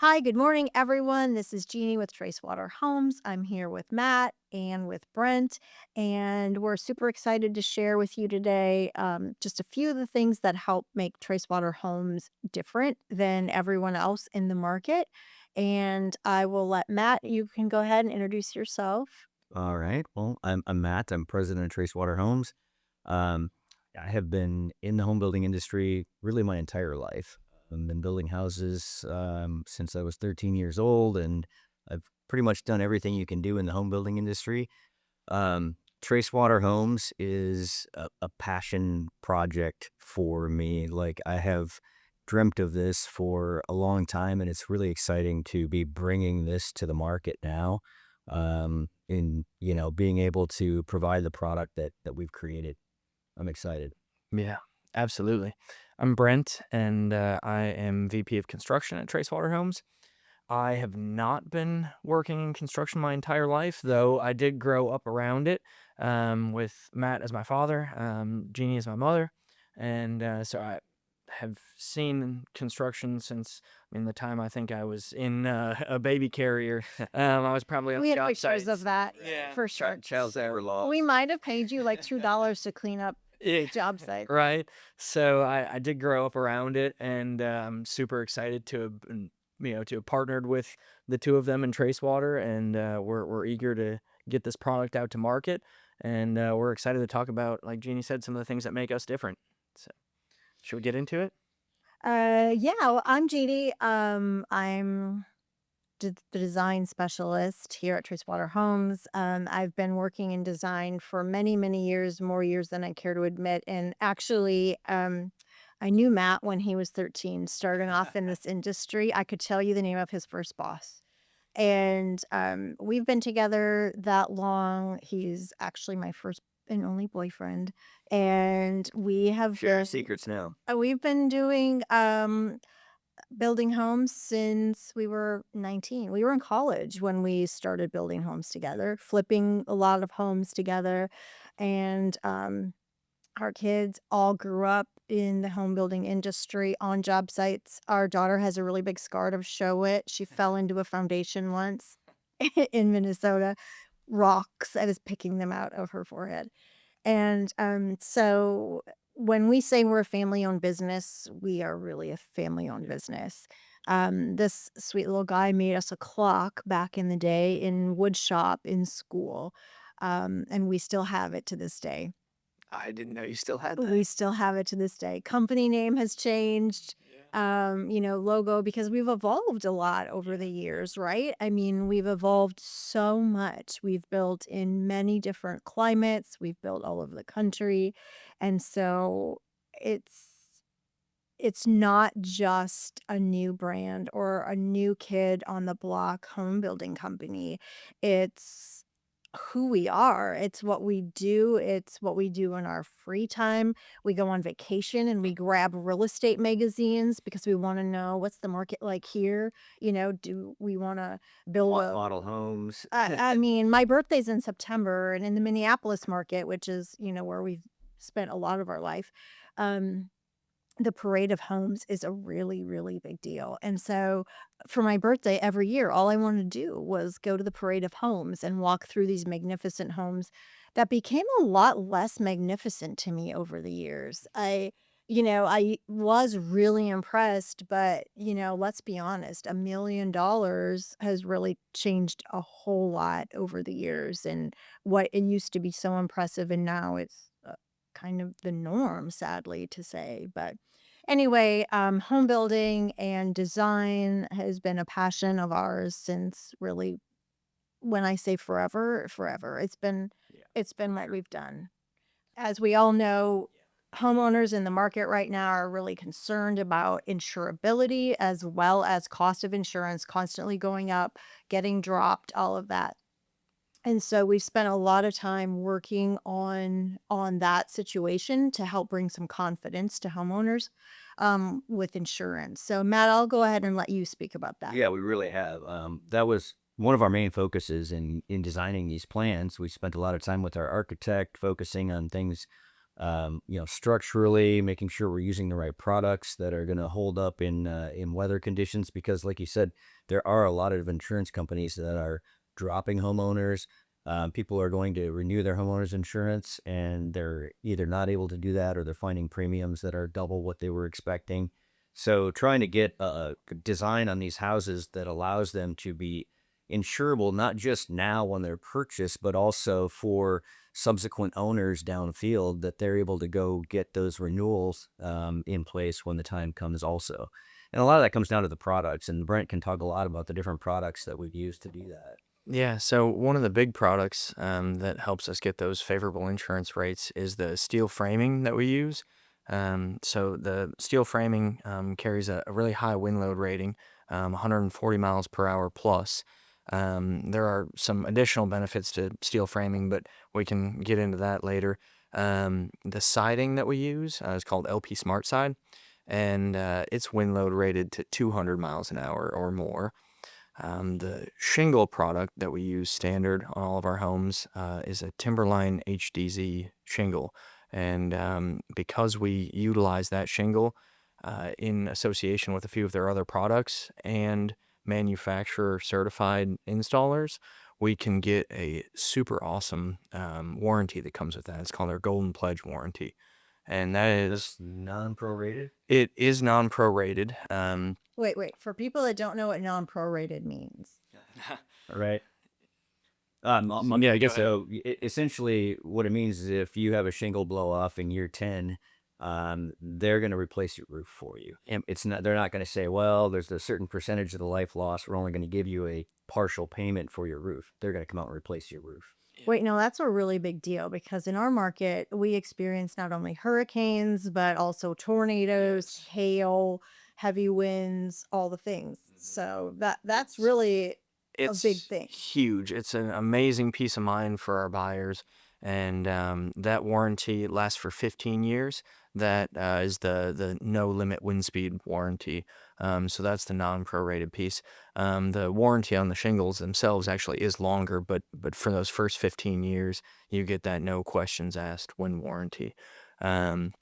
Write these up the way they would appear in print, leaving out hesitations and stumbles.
Hi, good morning, everyone. This is Jeannie with Tracewater Homes. I'm here with Matt and with Brent, and we're super excited to share with you today just a few of the things that help make Tracewater Homes different than everyone else in the market. And I will let Matt, you can go ahead and introduce yourself. All right. Well, I'm Matt. I'm president of Tracewater Homes. Um, I have been in the home building industry really my entire life. I've been building houses since I was 13 years old, and I've pretty much done everything you can do in the home building industry. Tracewater Homes is a passion project for me. Like, I have dreamt of this for a long time, and it's really exciting to be bringing this to the market now. In being able to provide the product that we've created. I'm excited. Yeah, absolutely. I'm Brent, and I am VP of Construction at Tracewater Homes. I have not been working in construction my entire life, though I did grow up around it with Matt as my father, Jeannie as my mother, and so I have seen construction since, the time I think I was in a baby carrier. I was probably on We had job pictures of sites. that Yeah. for sure. Child's ever lost. We might have paid you like $2 to clean up Yeah. job sites. Right. So I did grow up around it, and I'm super excited to have to have partnered with the two of them in Tracewater, and we're eager to get this product out to market, and we're excited to talk about, like Jeannie said, some of the things that make us different. So, should we get into it? Yeah, well, I'm Jeannie. I'm the design specialist here at Tracewater Homes. I've been working in design for many, many years, more years than I care to admit. And actually, I knew Matt when he was 13, starting off in this industry. I could tell you the name of his first boss. And we've been together that long. He's actually my first and only boyfriend. And we have Share secrets now. we've been doing building homes since we were 19. We were in college when we started building homes together, flipping a lot of homes together. And our kids all grew up in the home building industry on job sites. Our daughter has a really big scar to show it. She fell into a foundation once in Minnesota. Rocks. I was picking them out of her forehead. And so when we say we're a family-owned business, we are really a family-owned business. This sweet little guy made us a clock back in the day in wood shop in school, and we still have it to this day. I didn't know you still had We still have it to this day. Company name has changed, logo, because we've evolved a lot over the years, right? I mean, we've evolved so much. We've built in many different climates. We've built all over the country. And so it's it's not just a new brand or a new kid on the block home building company. It's who we are. It's what we do. It's what we do in our free time. We go on vacation and we grab real estate magazines because we want to know what's the market like here. Do we want to build a Model homes. I mean, my birthday's in September, and in the Minneapolis market, which is, where we've spent a lot of our life, um, the parade of homes is a really, really big deal. And so for my birthday every year, all I wanted to do was go to the parade of homes and walk through these magnificent homes that became a lot less magnificent to me over the years. I was really impressed, but, let's be honest, $1 million has really changed a whole lot over the years. And what it used to be so impressive, and now it's kind of the norm, sadly to say. But anyway, home building and design has been a passion of ours since, really, when I say forever, forever. Yeah. It's been what we've done. As we all know, homeowners in the market right now are really concerned about insurability as well as cost of insurance constantly going up, getting dropped, all of that. And so we've spent a lot of time working on that situation to help bring some confidence to homeowners with insurance. So Matt, I'll go ahead and let you speak about that. Yeah, we really have. That was one of our main focuses in designing these plans. We spent a lot of time with our architect focusing on things structurally, making sure we're using the right products that are going to hold up in weather conditions. Because, like you said, there are a lot of insurance companies that are dropping homeowners. People are going to renew their homeowners insurance, and they're either not able to do that, or they're finding premiums that are double what they were expecting. So, trying to get a design on these houses that allows them to be insurable, not just now when they're purchased, but also for subsequent owners downfield, that they're able to go get those renewals in place when the time comes also. And a lot of that comes down to the products, and Brent can talk a lot about the different products that we've used to do that. Yeah, so one of the big products that helps us get those favorable insurance rates is the steel framing that we use. So the steel framing carries a really high wind load rating, 140 miles per hour plus. There are some additional benefits to steel framing, but we can get into that later. The siding that we use is called LP Smart Side, and it's wind load rated to 200 miles an hour or more. The shingle product that we use standard on all of our homes is a Timberline HDZ shingle. And because we utilize that shingle in association with a few of their other products and manufacturer certified installers, we can get a super awesome warranty that comes with that. It's called our Golden Pledge warranty. And that is Non-prorated? it is non-prorated. Wait. For people that don't know what non-prorated means. Right. Yeah, go ahead. So essentially, what it means is if you have a shingle blow off in year 10, they're going to replace your roof for you. And they're not going to say, well, there's a certain percentage of the life loss. We're only going to give you a partial payment for your roof. They're going to come out and replace your roof. Wait, no, that's a really big deal because in our market, we experience not only hurricanes, but also tornadoes, hail, heavy winds, all the things. So that's really a big It's thing. huge. It's an amazing peace of mind for our buyers. And that warranty lasts for 15 years. That is the no limit wind speed warranty. So that's the non-prorated piece. The warranty on the shingles themselves actually is longer, but for those first 15 years, you get that no questions asked wind warranty. And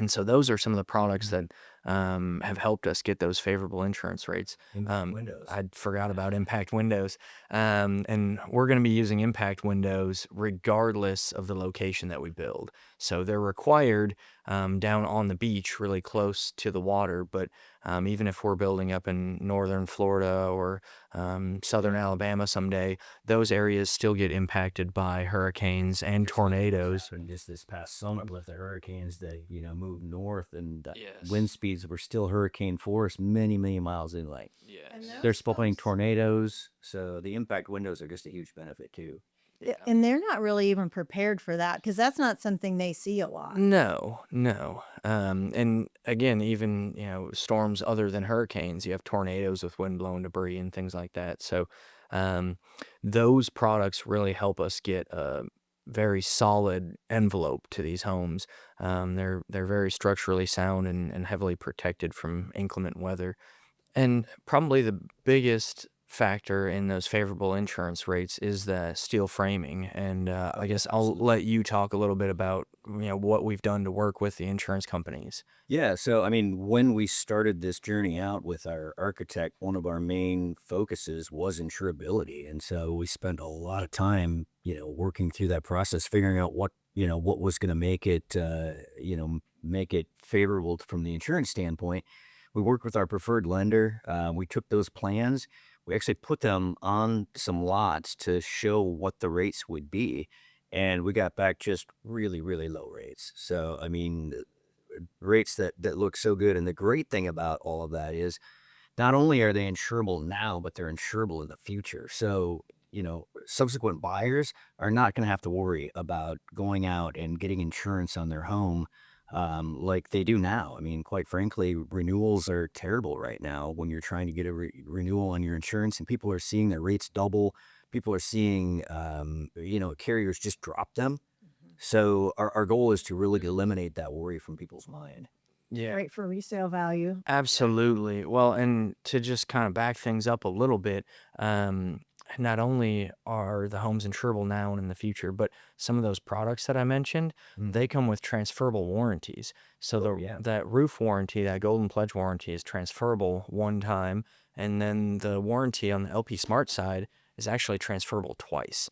so those are some of the products that have helped us get those favorable insurance rates. Windows. I forgot about impact windows. And we're going to be using impact windows regardless of the location that we build. So they're required down on the beach, really close to the water. But even if we're building up in northern Florida or southern Alabama someday, those areas still get impacted by hurricanes and tornadoes. And just this past summer with the hurricanes that moved north, and Yes. wind speeds were still hurricane force, many miles in length. And Yes. those They're spawning folks- tornadoes, so the impact windows are just a huge benefit too. Yeah. And they're not really even prepared for that because that's not something they see a lot. No. And again, even, storms other than hurricanes, you have tornadoes with wind-blown debris and things like that. So those products really help us get a very solid envelope to these homes. They're very structurally sound and heavily protected from inclement weather. And probably the biggest factor in those favorable insurance rates is the steel framing. And I guess I'll let you talk a little bit about what we've done to work with the insurance companies. Yeah, so I mean, when we started this journey out with our architect, one of our main focuses was insurability, and so we spent a lot of time, working through that process, figuring out what was going to make it favorable from the insurance standpoint. We worked with our preferred lender. We took those plans. We actually put them on some lots to show what the rates would be, and we got back just really low rates. So I mean, rates that look so good. And the great thing about all of that is not only are they insurable now, but they're insurable in the future. So subsequent buyers are not going to have to worry about going out and getting insurance on their home like they do now. I mean, quite frankly, renewals are terrible right now when you're trying to get a renewal on your insurance, and people are seeing their rates double. People are seeing, carriers just drop them. So our goal is to really eliminate that worry from people's mind. Yeah. Great for resale value. Absolutely. Well, and to just kind of back things up a little bit, not only are the homes insurable now and in the future, but some of those products that I mentioned, they come with transferable warranties. So that roof warranty, that golden pledge warranty, is transferable one time, and then the warranty on the LP Smart side is actually transferable twice.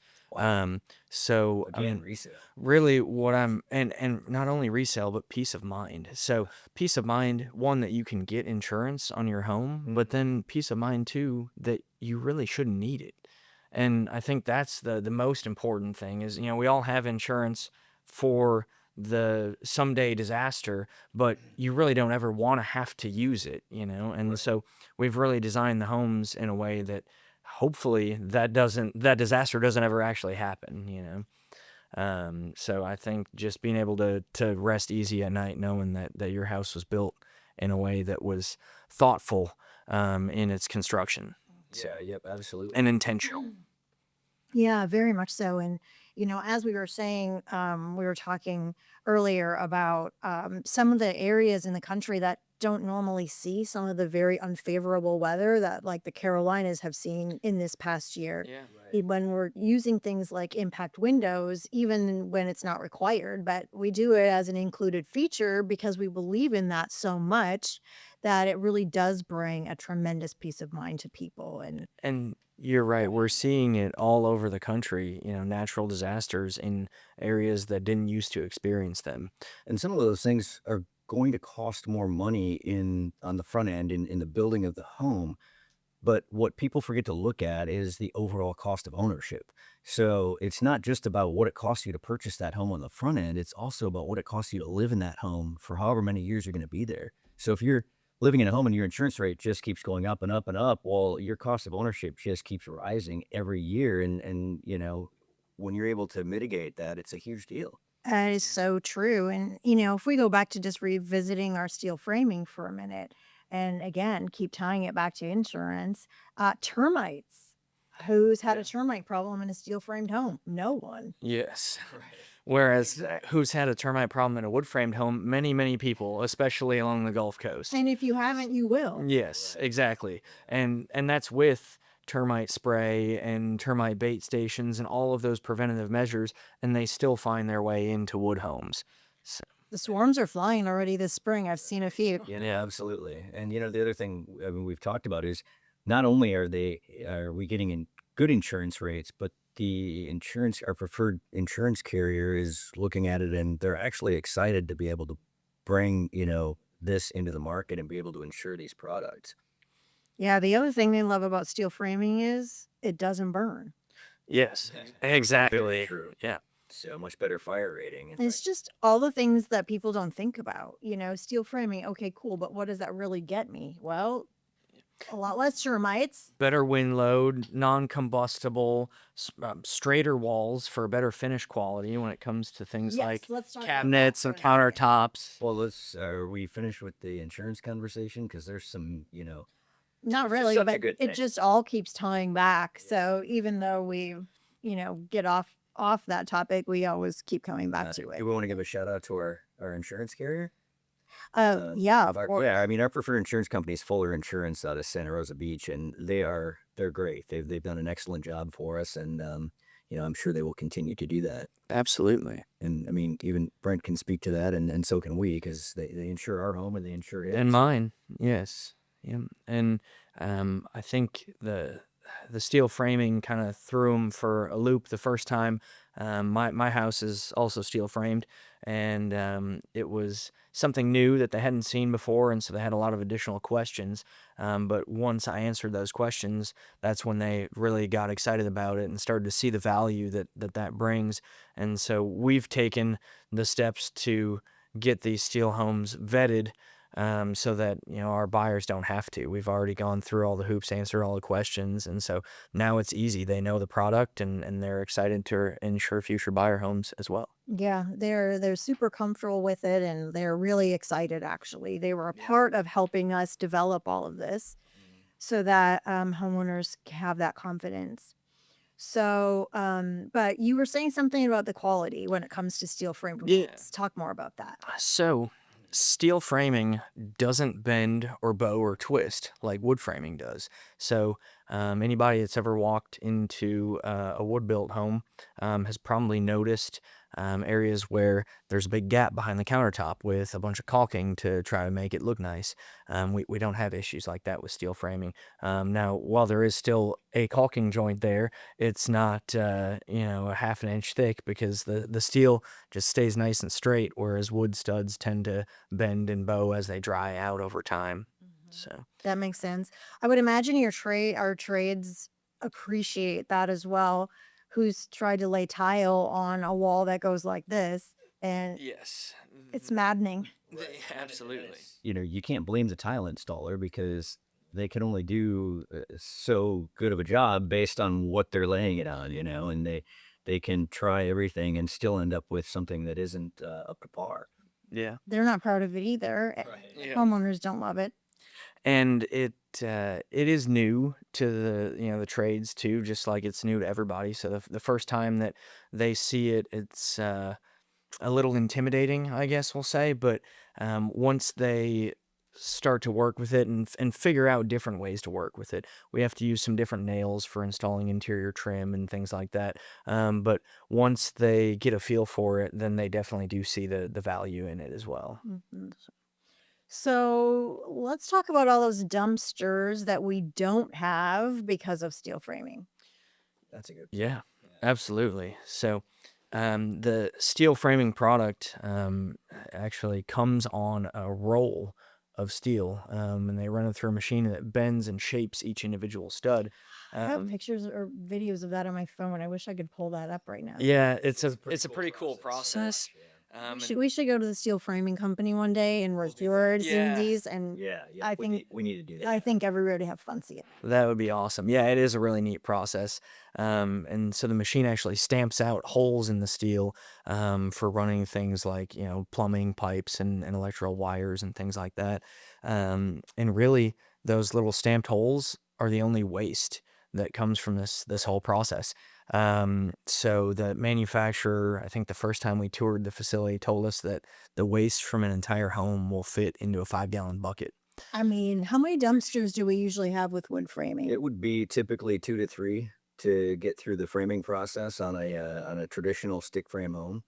So Again, resale. really what and not only resale, but peace of mind. So peace of mind, one, that you can get insurance on your home, but then peace of mind too, that you really shouldn't need it. And I think that's the most important thing is, we all have insurance for the someday disaster, but you really don't ever want to have to use it, and so we've really designed the homes in a way that hopefully that disaster doesn't ever actually happen. So I think just being able to rest easy at night knowing that your house was built in a way that was thoughtful in its construction. Yeah, yep, absolutely. And intentional. Yeah, very much so. And, as we were saying, we were talking earlier about some of the areas in the country that don't normally see some of the very unfavorable weather that, like, the Carolinas have seen in this past year. Yeah. When we're using things like impact windows, even when it's not required, but we do it as an included feature because we believe in that so much that it really does bring a tremendous peace of mind to people. And you're right. We're seeing it all over the country, natural disasters in areas that didn't used to experience them. And some of those things are going to cost more money on the front end in the building of the home. But what people forget to look at is the overall cost of ownership. So it's not just about what it costs you to purchase that home on the front end. It's also about what it costs you to live in that home for however many years you're going to be there. So if you're living in a home and your insurance rate just keeps going up and up and up, well, your cost of ownership just keeps rising every year. And when you're able to mitigate that, it's a huge deal. That is so true. And, if we go back to just revisiting our steel framing for a minute, and again, keep tying it back to insurance, termites. Who's had a termite problem in a steel framed home? No one. Yes. Whereas who's had a termite problem in a wood framed home? Many, many people, especially along the Gulf Coast. And if you haven't, you will. Yes, exactly. And that's with termite spray and termite bait stations and all of those preventative measures, and they still find their way into wood homes. So, The swarms are flying already this spring. I've seen a few. Yeah, absolutely. And the other thing we've talked about is not only are we getting in good insurance rates, but our preferred insurance carrier is looking at it and they're actually excited to be able to bring, this into the market and be able to insure these products. Yeah, the other thing they love about steel framing is it doesn't burn. yes, exactly. True. Yeah. So much better fire rating. It's just all the things that people don't think about. Steel framing, okay, cool, but what does that really get me? Well, a lot less termites. Better wind load, non-combustible, straighter walls for better finish quality when it comes to things Yes, like let's talk about cabinets that and for a second. countertops. Well, are we finished with the insurance conversation? Because there's some, Not It's really, such a but good it thing. just all keeps tying back. So even though we, get off that topic, we always keep coming back to do it. we want to give a shout out to our insurance carrier? Yeah, of Our, course. yeah, I mean, our preferred insurance company is Fuller Insurance out of Santa Rosa Beach, and they're great. They've done an excellent job for us, and I'm sure they will continue to do that. Absolutely. And I mean, even Brent can speak to that, and so can we, because they insure our home and they insure it. And mine, yes. Yeah. And I think the steel framing kind of threw them for a loop the first time. My house is also steel framed, and it was something new that they hadn't seen before, and so they had a lot of additional questions. But once I answered those questions, that's when they really got excited about it and started to see the value that brings. And so we've taken the steps to get these steel homes vetted, so that our buyers don't have to. We've already gone through all the hoops, answered all the questions, and so now it's easy. They know the product, and they're excited to insure future buyer homes as well. Yeah, they're super comfortable with it, and they're really excited. Actually, they were a part of helping us develop all of this, so that homeowners have that confidence. So, but you were saying something about the quality when it comes to steel framed Yeah. walls. Talk more about that. So steel framing doesn't bend or bow or twist like wood framing does. So anybody that's ever walked into a wood built home has probably noticed areas where there's a big gap behind the countertop with a bunch of caulking to try to make it look nice. We don't have issues like that with steel framing. Now, while there is still a caulking joint there, it's not a half an inch thick, because the steel just stays nice and straight, whereas wood studs tend to bend and bow as they dry out over time. So That makes sense. I would imagine our trades appreciate that as well. Who's tried to lay tile on a wall that goes like this, and yes, it's maddening. absolutely. You can't blame the tile installer because they can only do so good of a job based on what they're laying it on, and they can try everything and still end up with something that isn't up to par. Yeah. They're not proud of it either. Yeah. Homeowners don't love it. And it is new to the trades too, just like it's new to everybody. So the first time that they see it, it's a little intimidating, I guess we'll say. But once they start to work with it and figure out different ways to work with it, we have to use some different nails for installing interior trim and things like that. But once they get a feel for it, then they definitely do see the value in it as well. Mhm. So let's talk about all those dumpsters that we don't have because of steel framing. That's a good. Yeah, absolutely. So the steel framing product actually comes on a roll of steel, and they run it through a machine that bends and shapes each individual stud. I have pictures or videos of that on my phone. I wish I could pull that up right now. Yeah, it's a pretty cool process. We should go to the steel framing company one day and review Yeah. these, and Yeah, I think we need to do that. I think everybody would have fun seeing it. That would be awesome. Yeah, it is a really neat process. And so the machine actually stamps out holes in the steel for running things like, plumbing pipes and electrical wires and things like that. And really, those little stamped holes are the only waste that comes from this whole process. So the manufacturer, I think the first time we toured the facility, told us that the waste from an entire home will fit into a 5-gallon bucket. I mean, how many dumpsters do we usually have with wood framing? It would be typically 2 to 3 to get through the framing process on a traditional stick frame home,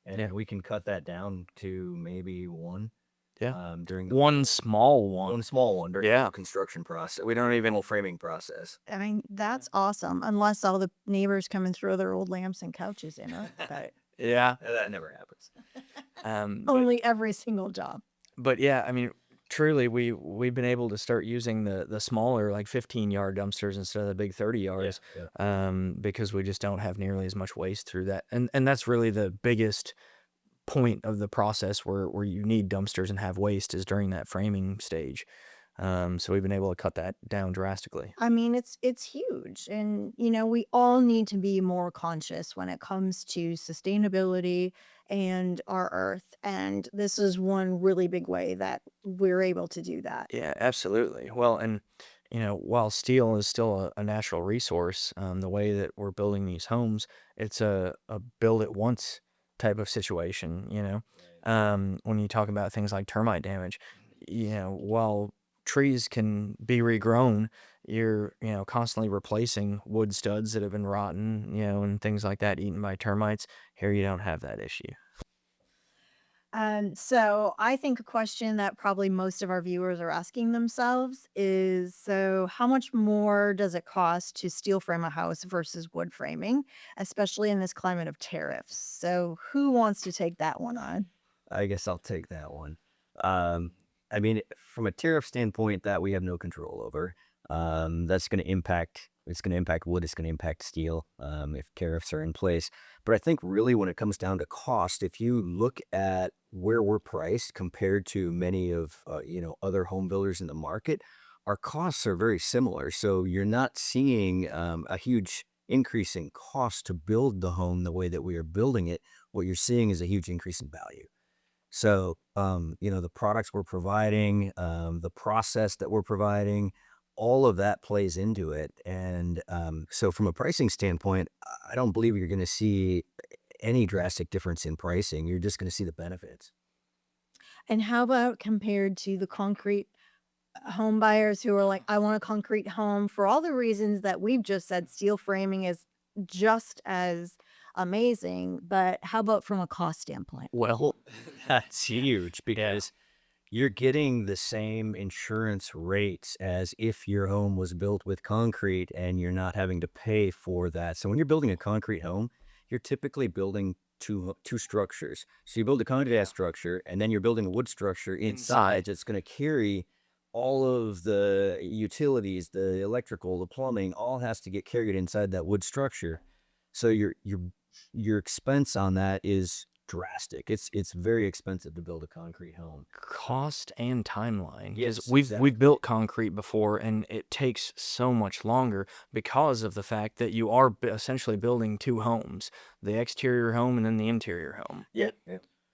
and Yeah. we can cut that down to maybe 1. Yeah. During the One small one. one small one during Yeah. the construction process. We don't even whole framing process. I mean, that's awesome. Unless all the neighbors come and throw their old lamps and couches in it. But Yeah. That never happens. only every single job. But yeah, I mean, truly, we've been able to start using the smaller, like 15-yard dumpsters instead of the big 30 yards, because we just don't have nearly as much waste through that. And that's really the biggest point of the process where you need dumpsters and have waste, is during that framing stage. So we've been able to cut that down drastically. I mean, it's huge. And, we all need to be more conscious when it comes to sustainability and our earth. And this is one really big way that we're able to do that. Yeah, absolutely. Well, and while steel is still a natural resource, the way that we're building these homes, it's a build it once type of situation. When you talk about things like termite damage, while trees can be regrown, you're constantly replacing wood studs that have been rotten, and things like that, eaten by termites. Here you don't have that issue. So I think a question that probably most of our viewers are asking themselves is, so how much more does it cost to steel frame a house versus wood framing, especially in this climate of tariffs? So who wants to take that one on? I guess I'll take that one. I mean, from a tariff standpoint, that we have no control over. That's going to impact. It's going to impact wood. It's going to impact steel if tariffs are in place. But I think really when it comes down to cost, if you look at where we're priced compared to many of other home builders in the market, our costs are very similar. So you're not seeing a huge increase in cost to build the home the way that we are building it. What you're seeing is a huge increase in value. So the products we're providing, the process that we're providing, all of that plays into it. And so from a pricing standpoint, I don't believe you're going to see any drastic difference in pricing. You're just going to see the benefits. And how about compared to the concrete home buyers who are like, I want a concrete home for all the reasons that we've just said, steel framing is just as amazing. But how about from a cost standpoint? Well, That's huge yeah. because you're getting the same insurance rates as if your home was built with concrete and you're not having to pay for that. So when you're building a concrete home, you're typically building two structures. So you build a concrete structure and then you're building a wood structure inside that's going to carry all of the utilities, the electrical, the plumbing, all has to get carried inside that wood structure. So your expense on that is drastic. It's very expensive to build a concrete home. Cost and timeline. Because Yes, we've exactly. built concrete before, and it takes so much longer because of the fact that you are essentially building two homes, the exterior home and then the interior home. Yeah.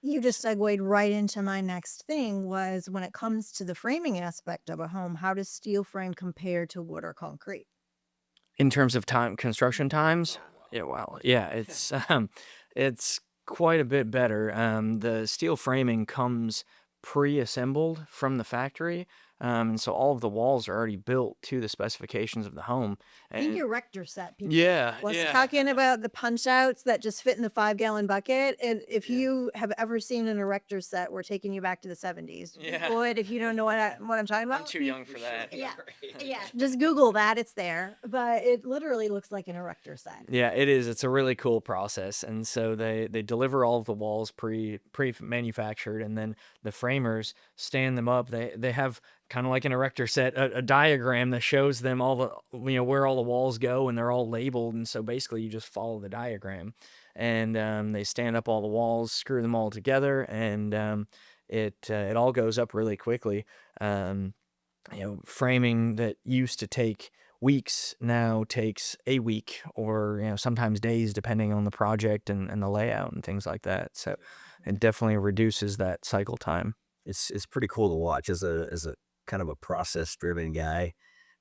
You just segued right into my next thing was when it comes to the framing aspect of a home, how does steel frame compare to wood or concrete? In terms of construction times, yeah, it's quite a bit better. The steel framing comes pre-assembled from the factory, and so all of the walls are already built to the specifications of the home. Think And erector set, people. yeah, Was yeah, talking about the punch outs that just fit in the 5-gallon bucket. And if you have ever seen an erector set, we're taking you back to the 70s. Yeah. Google it if you don't know what I'm talking about. I'm too young for that. Yeah. Yeah. Just Google that. It's there. But it literally looks like an erector set. Yeah, it is. It's a really cool process, and so they deliver all of the walls pre manufactured, and then the framers stand them up. They have kind of like an erector set, a diagram that shows them all the where all the walls go, and they're all labeled. And so basically, you just follow the diagram, and they stand up all the walls, screw them all together, and it all goes up really quickly. Framing that used to take weeks now takes a week or sometimes days depending on the project and the layout and things like that. So it definitely reduces that cycle time. It's pretty cool to watch as a kind of a process driven guy.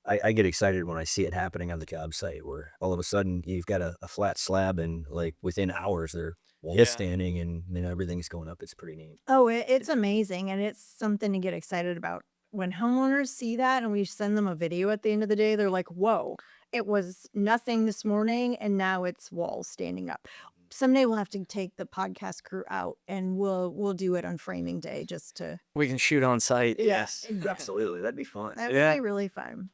I get excited when I see it happening on the job site where all of a sudden you've got a flat slab and like within hours they're Yeah. standing and everything's going up. It's pretty neat. Oh, it's amazing. And it's something to get excited about. When homeowners see that and we send them a video at the end of the day, they're like, whoa, it was nothing this morning and now it's walls standing up. Someday we'll have to take the podcast crew out and we'll do it on framing day just to. We can shoot on site. Yes, absolutely. That'd be fun. That would Yeah. be really fun.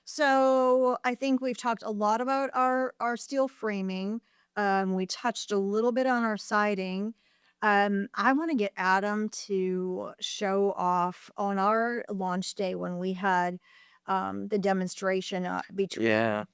So I think we've talked a lot about our steel framing. We touched a little bit on our siding. I want to get Adam to show off on our launch day when we had the demonstration between Yeah.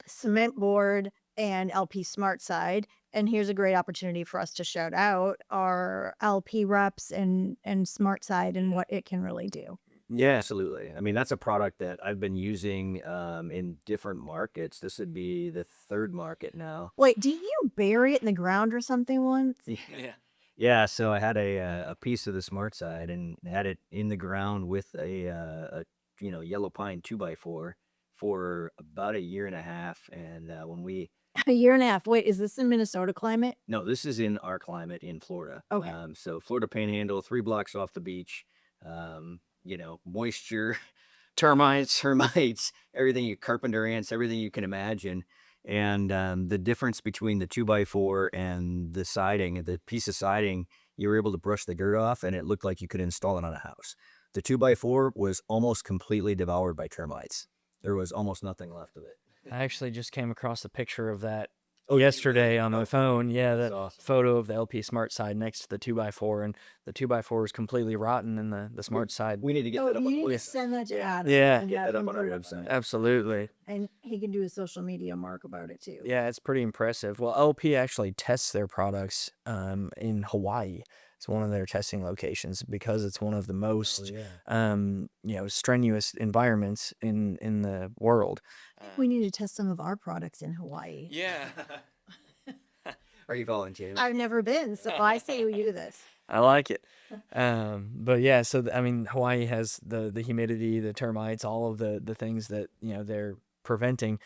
cement board and LP Smart Side. And here's a great opportunity for us to shout out our LP reps and Smart Side and what it can really do. Yeah. Absolutely. I mean, that's a product that I've been using in different markets. This would be the third market now. Wait, do you bury it in the ground or something once? Yeah. Yeah, so I had a piece of the Smart Side and had it in the ground with a yellow pine 2x4 for about a year and a half. And when we A year and a half. Wait, is this in Minnesota climate? no, this is in our climate in Florida. Okay. So Florida Panhandle, 3 blocks off the beach. Moisture, Termites. termites, everything carpenter ants, everything you can imagine. And the difference between the 2x4 and the siding, the piece of siding, you were able to brush the dirt off and it looked like you could install it on a house. The 2x4 was almost completely devoured by termites. There was almost nothing left of it. I actually just came across a picture of that yesterday on my phone. Yeah, That's that awesome. photo of the LP Smart Side next to the 2x4, and the 2x4 is completely rotten, and the Smart Side. We need to get Oh, that up you on need the to send that to Adam. Yeah. and Get have that up him on our put it website. Absolutely. And he can do a social media mark about it too. Yeah, it's pretty impressive. Well, LP actually tests their products in Hawaii. It's one of their testing locations because it's one of the most strenuous environments in the world. We need to test some of our products in Hawaii. Yeah. Are you volunteering? I've never been, so I say we do this. I like it. But yeah, so Hawaii has the humidity, the termites, all of the things that they're preventing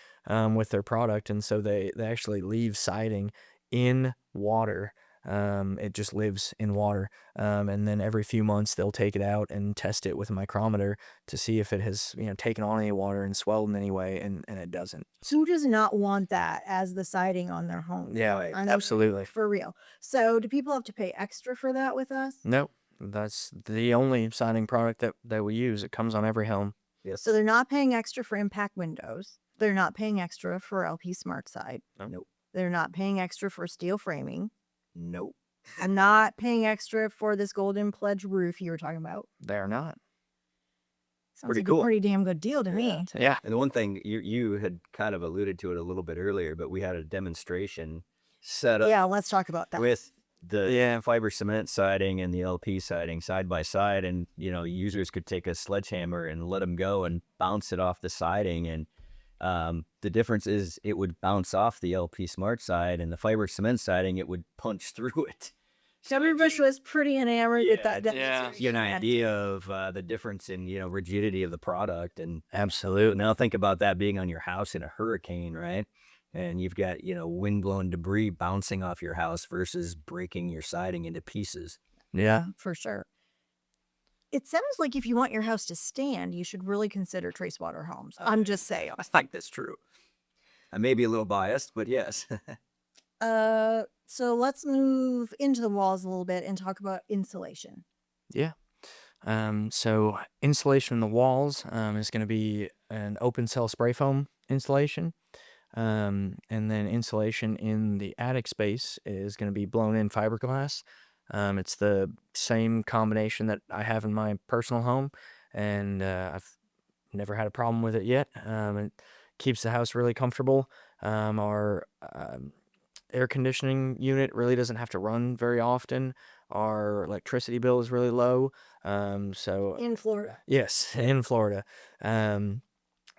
with their product, and so they actually leave siding in water It just lives in water. And then every few months they'll take it out and test it with a micrometer to see if it has, taken on any water and swelled in any way, and it doesn't. Who does not want that as the siding on their home? Yeah, Right. I mean, absolutely. for real. So do people have to pay extra for that with us? Nope. That's the only siding product that we use. It comes on every home. Yes. So they're not paying extra for impact windows. They're not paying extra for LP Smart Side. Nope. They're not paying extra for steel framing. Nope. I'm not paying extra for this Golden Pledge roof you were talking about. They're not. Sounds Pretty like cool. a pretty damn good deal to me. Yeah. And the one thing you had kind of alluded to it a little bit earlier, but we had a demonstration set up Yeah, let's talk about that. with the fiber cement siding and the LP siding side by side, and users could take a sledgehammer and let them go and bounce it off the siding, and the difference is it would bounce off the LP Smart side, and the fiber cement siding it would punch through it. Shelby Bush was pretty enamored with that. Yeah. You get an idea of the difference in rigidity of the product, and Absolutely. now think about that being on your house in a hurricane, right? And you've got wind-blown debris bouncing off your house versus breaking your siding into pieces. Yeah. For sure. It sounds like if you want your house to stand, you should really consider Tracewater Homes. I'm just saying. I think that's true. I may be a little biased, but yes. So let's move into the walls a little bit and talk about insulation. Yeah. So insulation in the walls is going to be an open cell spray foam insulation. And then insulation in the attic space is going to be blown in fiberglass. It's the same combination that I have in my personal home, and I've never had a problem with it yet. It keeps the house really comfortable. Our air conditioning unit really doesn't have to run very often. Our electricity bill is really low. So In Florida. yes, in Florida.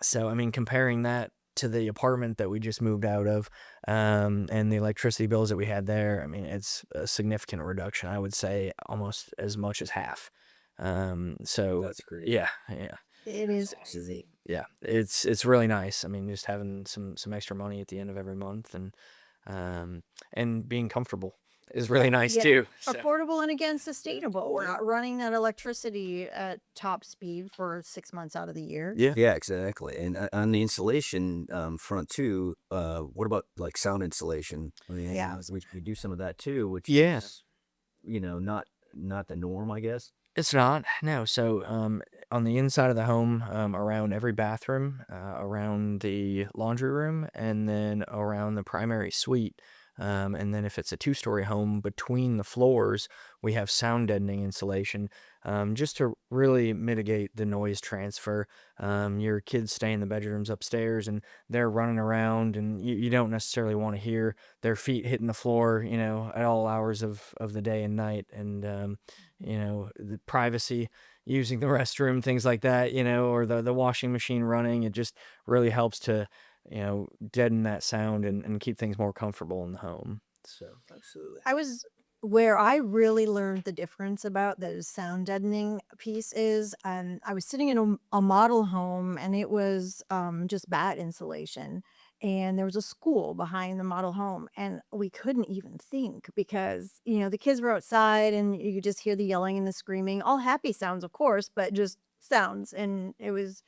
So I mean, comparing that to the apartment that we just moved out of, and the electricity bills that we had there, I mean, it's a significant reduction. I would say almost as much as half. So That's great. yeah. It is. Yeah, it's really nice. I mean, just having some extra money at the end of every month, and being comfortable is really nice Yeah, too. So, affordable and again sustainable. We're not running that electricity at top speed for 6 months out of the year. Yeah, exactly. And on the insulation front too, what about sound insulation? I mean, Yeah. we do some of that too, which Yeah. is, not the norm, I guess. it's not, no. So on the inside of the home, around every bathroom, around the laundry room, and then around the primary suite. And then if it's a 2-story home, between the floors, we have sound deadening insulation, just to really mitigate the noise transfer. Your kids stay in the bedrooms upstairs and they're running around, and you don't necessarily want to hear their feet hitting the floor, at all hours of the day and night. And, the privacy, using the restroom, things like that, or the washing machine running, it just really helps to deaden that sound and keep things more comfortable in the home. So Absolutely. Where I really learned the difference about the sound deadening piece is, I was sitting in a model home, and it was just bat insulation, and there was a school behind the model home, and we couldn't even think because the kids were outside, and you could just hear the yelling and the screaming, all happy sounds, of course, but just sounds, and it was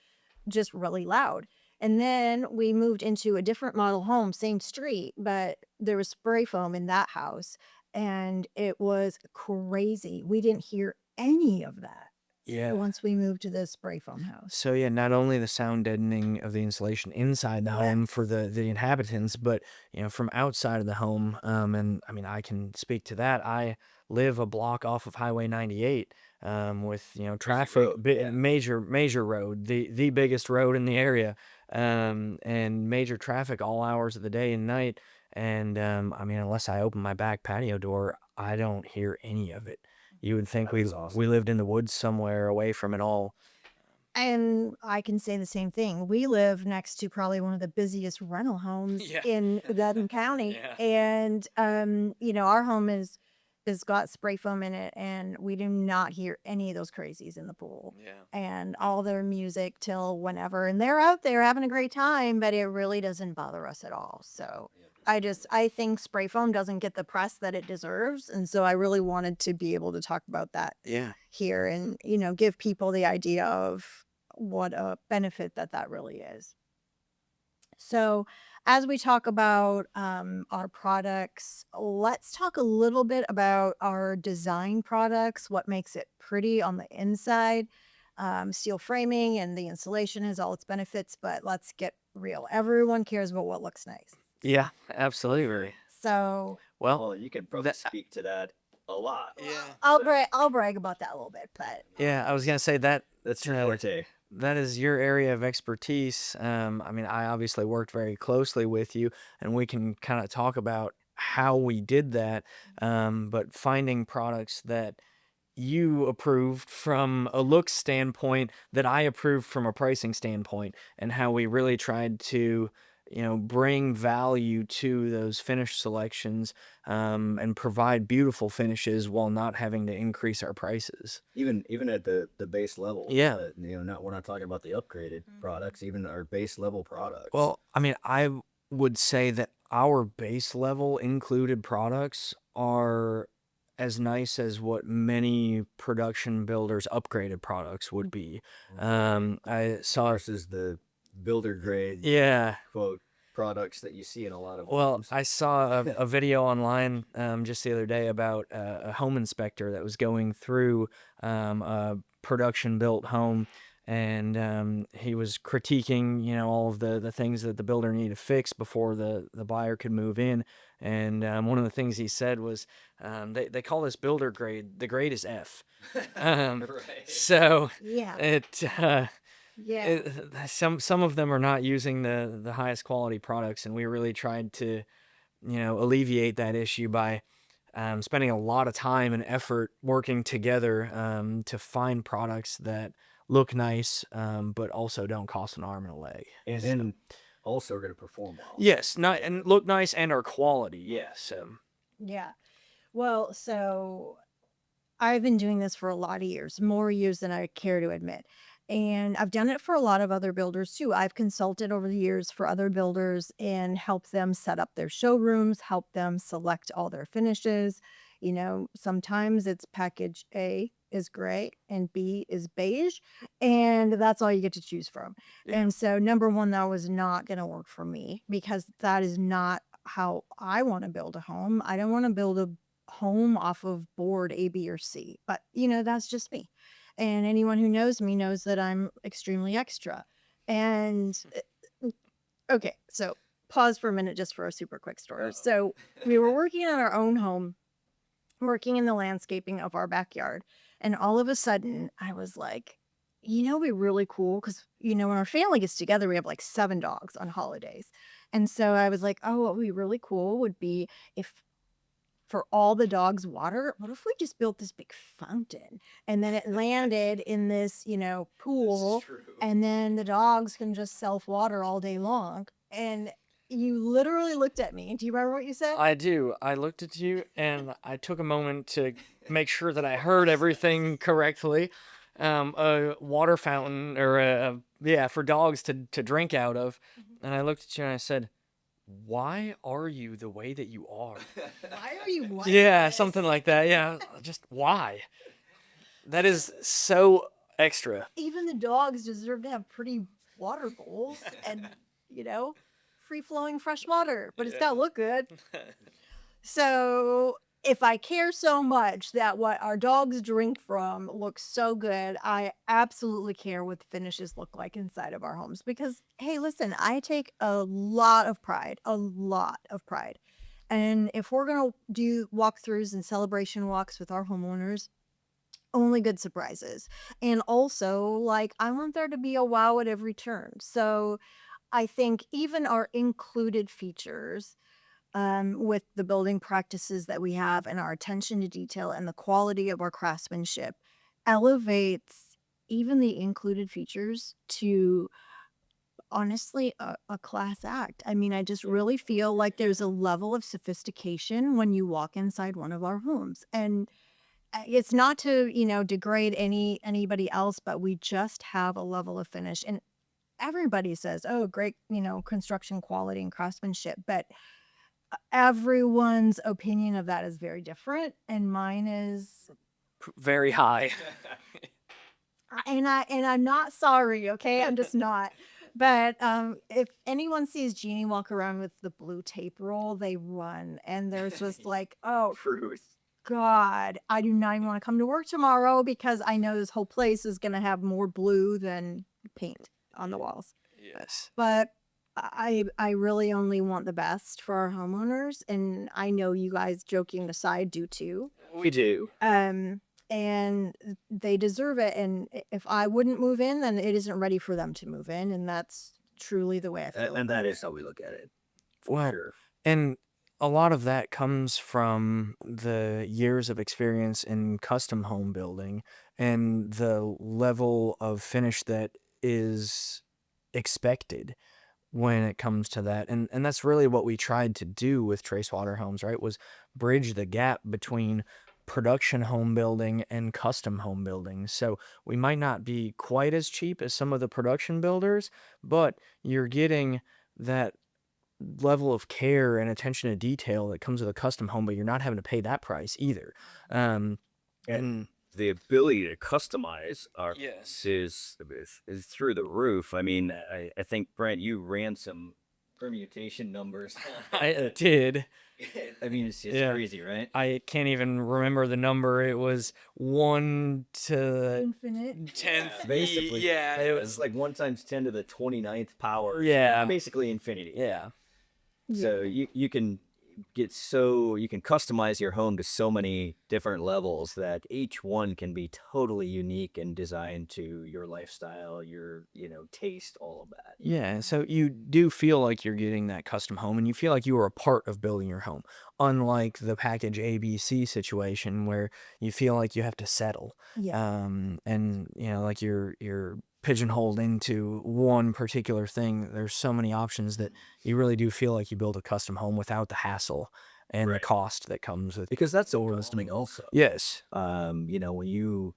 just really loud. And then we moved into a different model home, same street, but there was spray foam in that house, and it was crazy. We didn't hear any of that yeah. once we moved to the spray foam house. So yeah, not only the sound deadening of the insulation inside the home for the inhabitants, but from outside of the home. And I mean, I can speak to that. I live a block off of Highway 98, with traffic, road, major road, the biggest road in the area, and major traffic all hours of the day and night. And I mean, unless I open my back patio door, I don't hear any of it. You would think That is awesome. we lived in the woods somewhere away from it all. And I can say the same thing. We live next to probably one of the busiest rental homes Yeah. in Walton County. Yeah. And our home has got spray foam in it, and we do not hear any of those crazies in the pool. Yeah. And all their music till whenever. And they're out there having a great time, but it really doesn't bother us at all. So I think spray foam doesn't get the press that it deserves. And so I really wanted to be able to talk about that Yeah. here and, give people the idea of what a benefit that really is. So, as we talk about our products, let's talk a little bit about our design products, what makes it pretty on the inside. Steel framing and the insulation has all its benefits, but let's get real. Everyone cares about what looks nice. Yeah, absolutely. So, Well, you could probably that- speak to that a lot. yeah. I'll brag about that a little bit, but Yeah, I was gonna say that That's your forte. that is your area of expertise. I mean, I obviously worked very closely with you, and we can kind of talk about how we did that. But finding products that you approved from a look standpoint, that I approved from a pricing standpoint, and how we really tried to, bring value to those finish selections, and provide beautiful finishes while not having to increase our prices. Even at the base level. Yeah. We're not talking about the upgraded products, even our base level products. Well, I mean, I would say that our base level included products are as nice as what many production builders' upgraded products would be. I saw, versus the builder grade yeah. quote products that you see in a lot of Well, homes. I saw a video online just the other day about a home inspector that was going through a production built home, and he was critiquing, all of the things that the builder needed to fix before the buyer could move in. And one of the things he said was, they call this builder grade. The grade is F. Right. So yeah. it, some of them are not using the highest quality products, and we really tried to, alleviate that issue by spending a lot of time and effort working together to find products that look nice, but also don't cost an arm and a leg. And then also are going to perform well. Yes, not and look nice and are quality. Yes. Yeah. Well, so I've been doing this for a lot of years, more years than I care to admit. And I've done it for a lot of other builders too. I've consulted over the years for other builders and helped them set up their showrooms, help them select all their finishes. Sometimes it's package A is gray and B is beige, and that's all you get to choose from. Yeah. And so, number one, that was not going to work for me because that is not how I want to build a home. I don't want to build a home off of board A, B, or C, but that's just me. And anyone who knows me knows that I'm extremely extra. And okay, so pause for a minute just for a super quick story. So we were working on our own home, working in the landscaping of our backyard. And all of a sudden, I was like, it'd be really cool because, when our family gets together, we have like 7 dogs on holidays. And so I was like, oh, what would be really cool would be if for all the dogs' water, what if we just built this big fountain and then it landed in this, pool, and then the dogs can just self-water all day long. And you literally looked at me. Do you remember what you said? I do. I looked at you and I took a moment to make sure that I heard everything correctly. A water fountain or for dogs to drink out of. And I looked at you and I said, why are you the way that you are? Why are you like Yeah, this? something like that. Yeah, just why? That is so extra. Even the dogs deserve to have pretty water bowls and, free-flowing fresh water, but it's got to look good. So if I care so much that what our dogs drink from looks so good, I absolutely care what the finishes look like inside of our homes. Because, hey, listen, I take a lot of pride. And if we're going to do walkthroughs and celebration walks with our homeowners, only good surprises. And also, I want there to be a wow at every turn. So I think even our included features, with the building practices that we have and our attention to detail and the quality of our craftsmanship elevates even the included features to honestly a class act. I mean, I just really feel like there's a level of sophistication when you walk inside one of our homes. And it's not to, degrade anybody else, but we just have a level of finish. And everybody says, oh, great, construction quality and craftsmanship. But everyone's opinion of that is very different, and mine is, Very high. and I'm not sorry, okay? I'm just not. But if anyone sees Jeannie walk around with the blue tape roll, they run, and there's just like, oh Truth. God, I do not even want to come to work tomorrow because I know this whole place is going to have more blue than paint on the walls. Yes. But I really only want the best for our homeowners, and I know you guys, joking aside, do too. We do. And they deserve it. And if I wouldn't move in, then it isn't ready for them to move in, and that's truly the way I feel. And that is how we look at it. Well, Sure. and a lot of that comes from the years of experience in custom home building and the level of finish that is expected when it comes to that. And that's really what we tried to do with Tracewater Homes, right? Was bridge the gap between production home building and custom home building. So we might not be quite as cheap as some of the production builders, but you're getting that level of care and attention to detail that comes with a custom home, but you're not having to pay that price either. And The ability to customize our Yes. is through the roof. I mean, I think, Brent, you ran some permutation numbers. I did. I mean, it's Yeah. crazy, right? I can't even remember the number. It was 1 to Infinite. 10th. Basically, Yeah, it was like 1 times 10 to the 29th power. Yeah. Basically infinity. Yeah. So you can you can customize your home to so many different levels that each one can be totally unique and designed to your lifestyle, your, taste, all of that. Yeah, so you do feel like you're getting that custom home and you feel like you are a part of building your home, unlike the package ABC situation where you feel like you have to settle. Yeah. And like you're pigeonholed into one particular thing. There's so many options that you really do feel like you build a custom home without the hassle and the Right. cost that comes with it. Because that's overestimating also. Yes. When you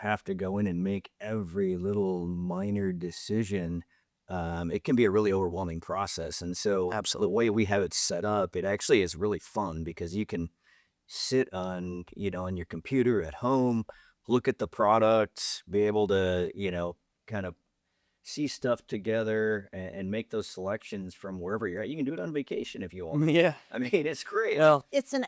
have to go in and make every little minor decision, it can be a really overwhelming process. And so Absolutely. the way we have it set up, it actually is really fun because you can sit on your computer at home, look at the product, be able to, kind of see stuff together and make those selections from wherever you're at. You can do it on vacation if you want. Yeah. I mean, it's great. Well, It's an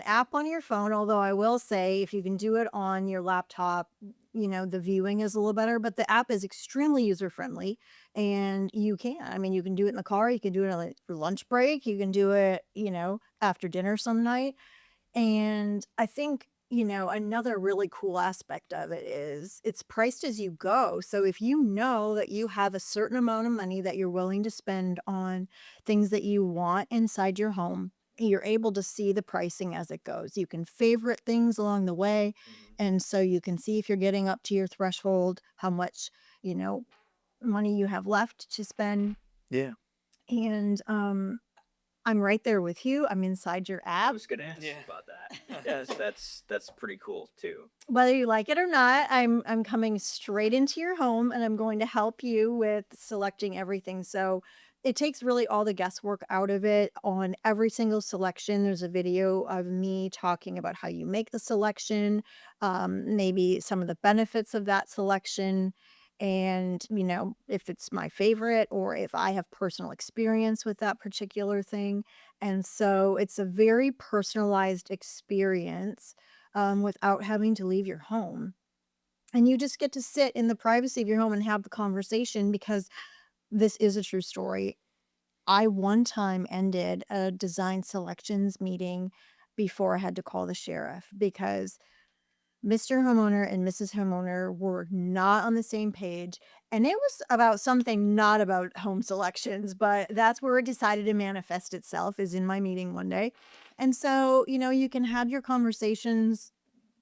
app on your phone, although I will say if you can do it on your laptop, the viewing is a little better, but the app is extremely user friendly, and you can do it in the car, you can do it on your lunch break, you can do it, after dinner some night. And I think, another really cool aspect of it is it's priced as you go. So if you know that you have a certain amount of money that you're willing to spend on things that you want inside your home, you're able to see the pricing as it goes. You can favorite things along the way. And so you can see if you're getting up to your threshold, how much, money you have left to spend. yeah. And I'm right there with you. I'm inside your I app. was going to ask you Yeah. about that. Yes, that's pretty cool too. Whether you like it or not, I'm coming straight into your home and I'm going to help you with selecting everything. So it takes really all the guesswork out of it. On every single selection, there's a video of me talking about how you make the selection, maybe some of the benefits of that selection, and if it's my favorite or if I have personal experience with that particular thing. And so it's a very personalized experience, without having to leave your home. And you just get to sit in the privacy of your home and have the conversation, because this is a true story. I one time ended a design selections meeting before I had to call the sheriff because Mr. Homeowner and Mrs. Homeowner were not on the same page. And it was about something not about home selections, but that's where it decided to manifest itself, is in my meeting one day. And so, you can have your conversations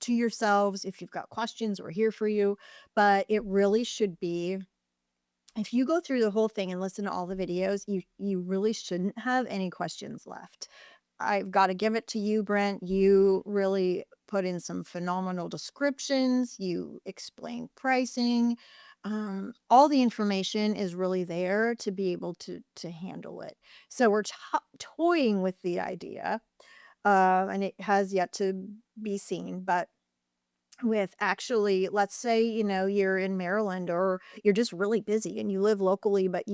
to yourselves. If you've got questions, we're here for you. But it really should be, if you go through the whole thing and listen to all the videos, you really shouldn't have any questions left. I've got to give it to you, Brent. You really put in some phenomenal descriptions. You explain pricing. all the information is really there to be able to handle it. So we're toying with the idea, and it has yet to be seen, but with actually, let's say, you're in Maryland or you're just really busy and you live locally, but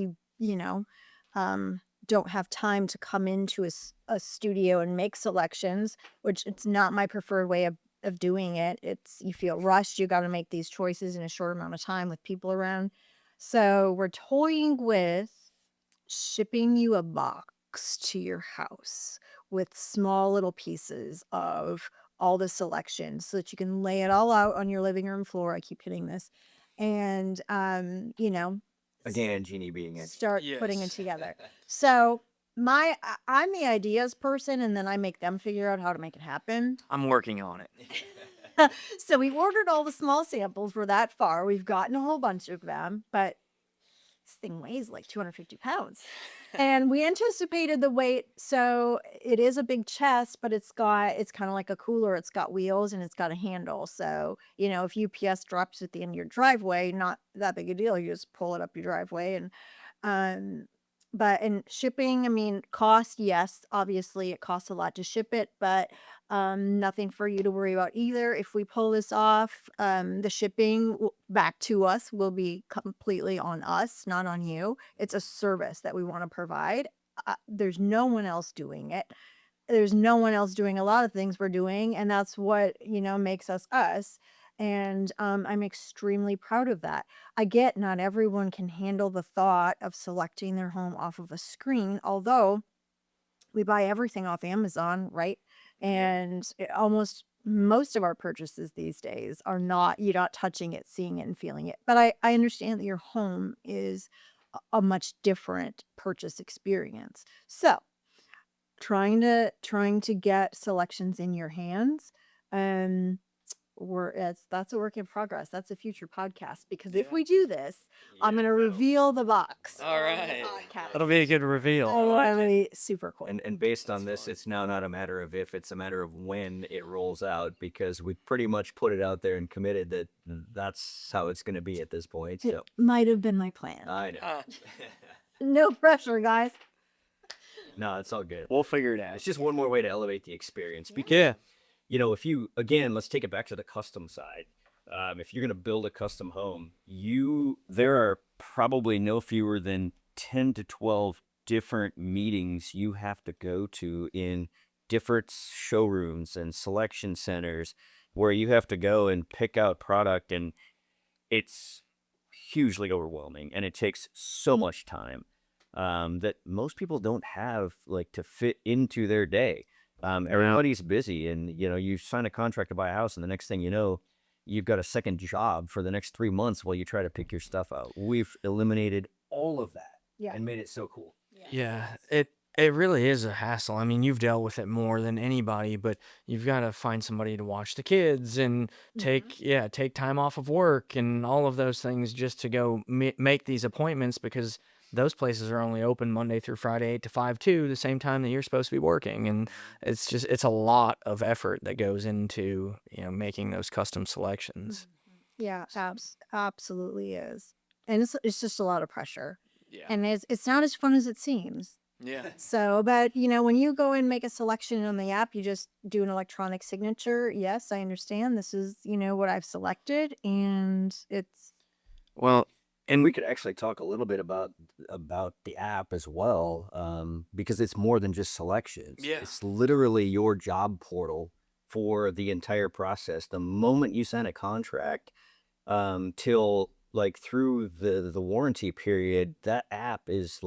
um, don't have time to come into a studio and make selections, which it's not my preferred way of doing it. It's you feel rushed. You got to make these choices in a short amount of time with people around. So we're toying with shipping you a box to your house with small little pieces of all the selections so that you can lay it all out on your living room floor. I keep hitting this. And Again, Jeannie being it. start putting it together. So I'm the ideas person, and then I make them figure out how to make it happen. I'm working on it. So we ordered all the small samples. We're that far. We've gotten a whole bunch of them, but this thing weighs like 250 pounds. And we anticipated the weight. So it is a big chest, but it's kind of like a cooler. It's got wheels and it's got a handle. So, if UPS drops at the end of your driveway, not that big a deal. You just pull it up your driveway. And, but in shipping, I mean, cost, yes, obviously it costs a lot to ship it, but nothing for you to worry about either. If we pull this off, the shipping back to us will be completely on us, not on you. It's a service that we want to provide. There's no one else doing it. There's no one else doing a lot of things we're doing, and that's what makes us us. And I'm extremely proud of that. I get not everyone can handle the thought of selecting their home off of a screen, although we buy everything off Amazon, right? And almost most of our purchases these days are not, you're not touching it, seeing it, and feeling it. But I understand that your home is a much different purchase experience. So trying to get selections in your hands, that's a work in progress. That's a future podcast, because if we do this, I'm going to reveal the box. All on the right. podcast. That'll be a good reveal. Oh, that'll be super cool. And based on this, it's now not a matter of if, it's a matter of when it rolls out, because we pretty much put it out there and committed that that's how it's going to be at this point. It So might have been my plan. I know. No pressure, guys. No, it's all good. We'll figure it It's out. just one more way to elevate the experience. Because, Yeah. if you, again, let's take it back to the custom side. If you're going to build a custom home, there are probably no fewer than 10 to 12 different meetings you have to go to in different showrooms and selection centers where you have to go and pick out product, and it's hugely overwhelming, and it takes so much time that most people don't have to fit into their day. Everybody's busy, and you sign a contract to buy a house, and the next thing you know, you've got a second job for the next 3 months while you try to pick your stuff out. We've eliminated all of that and made it so cool. Yeah, it really is a hassle. I mean, you've dealt with it more than anybody, but you've got to find somebody to watch the kids and take time off of work and all of those things just to go make these appointments, because those places are only open Monday through Friday, 8 to 5 too, the same time that you're supposed to be working. And it's a lot of effort that goes into, making those custom selections. Yeah, absolutely is. And it's just a lot of pressure. Yeah. And it's not as fun as it seems. Yeah. So, but when you go and make a selection on the app, you just do an electronic signature. Yes, I understand. This is, what I've selected, and it's Well, And we could actually talk a little bit about the app as well, because it's more than just selections. Yeah. It's literally your job portal for the entire process. The moment you sign a contract, till through the warranty period, that app is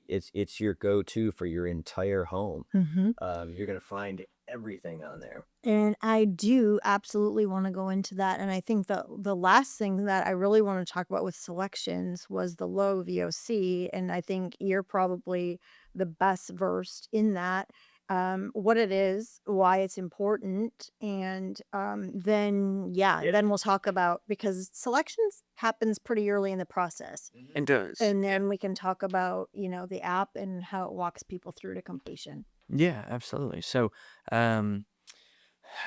it's your go-to for your entire home. You're gonna find everything on there. And I do absolutely want to go into that. And I think the last thing that I really want to talk about with selections was the low VOC. And I think you're probably the best versed in that, what it is, why it's important. And then we'll talk about, because selections happens pretty early in the process. it does. And then we can talk about, the app and how it walks people through to completion. Yeah, absolutely. So,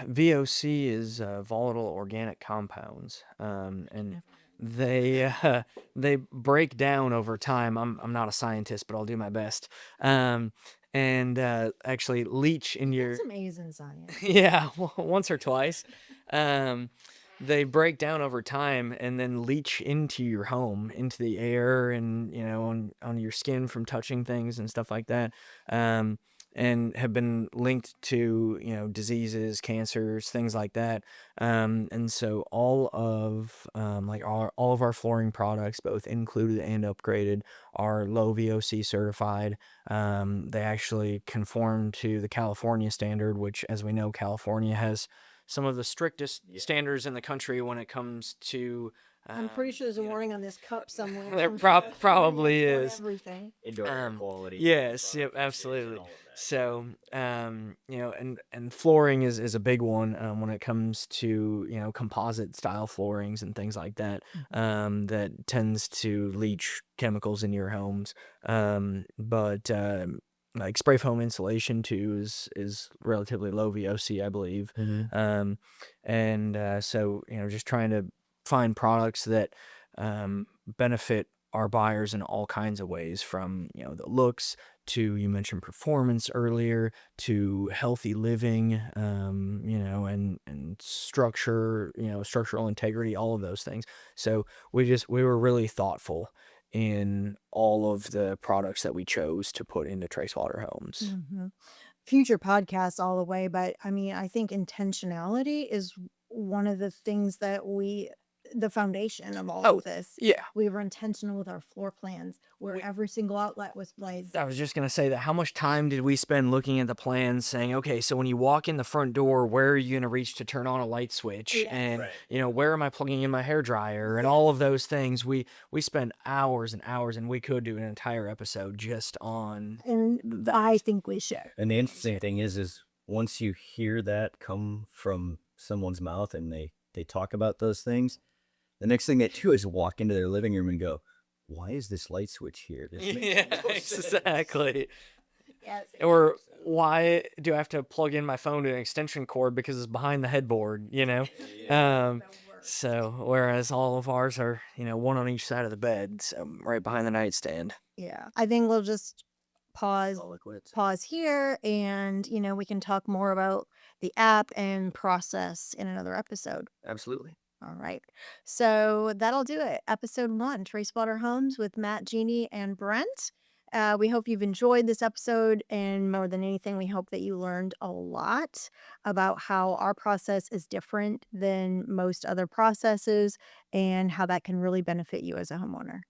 VOC is volatile organic compounds, and they they break down over time. I'm not a scientist, but I'll do my best. Um, and actually leach in your That's amazing science. yeah, once or twice. Um, they break down over time and then leach into your home, into the air, and on your skin from touching things and stuff like that. Um, and have been linked to diseases, cancers, things like that. And so all of like all of our flooring products, both included and upgraded, are low VOC certified. They actually conform to the California standard, which, as we know, California has some of the strictest standards in the country when it comes to. I'm pretty sure there's a warning on this cup somewhere. There from California probably for is. everything. Indoor air quality. Yes, yep, absolutely. So, and flooring is a big one when it comes to composite style floorings and things like that. That tends to leach chemicals in your homes. But like spray foam insulation too is relatively low VOC, I believe. And so just trying to find products that benefit our buyers in all kinds of ways, from the looks to, you mentioned performance earlier, to healthy living, and structure, structural integrity, all of those things. So we were really thoughtful in all of the products that we chose to put into Tracewater Homes. Future podcasts all the way, but I mean, I think intentionality is one of the things that the foundation of all Oh, of this. yeah. We were intentional with our floor plans, where every single outlet was placed. I was just going to say that. How much time did we spend looking at the plans saying, okay, so when you walk in the front door, where are you going to reach to turn on a light switch? Yes. And, Right. where am I plugging in my hair dryer and all of those things? We spent hours and hours, and we could do an entire episode just on. And I think we should. And the interesting thing is once you hear that come from someone's mouth and they talk about those things, the next thing they do is walk into their living room and go, "Why is this light switch here?" This makes Yeah, no sense." Yes. Or why do I have to plug in my phone to an extension cord because it's behind the headboard, So, whereas all of ours are, one on each side of the bed, so right behind the nightstand. Yeah. I think we'll just pause All it quits. here, and we can talk more about the app and process in another episode. Absolutely. All right. So that'll do it. Episode 1, Tracewater Homes with Matt, Jeanne, and Brent. We hope you've enjoyed this episode, and more than anything, we hope that you learned a lot about how our process is different than most other processes and how that can really benefit you as a homeowner.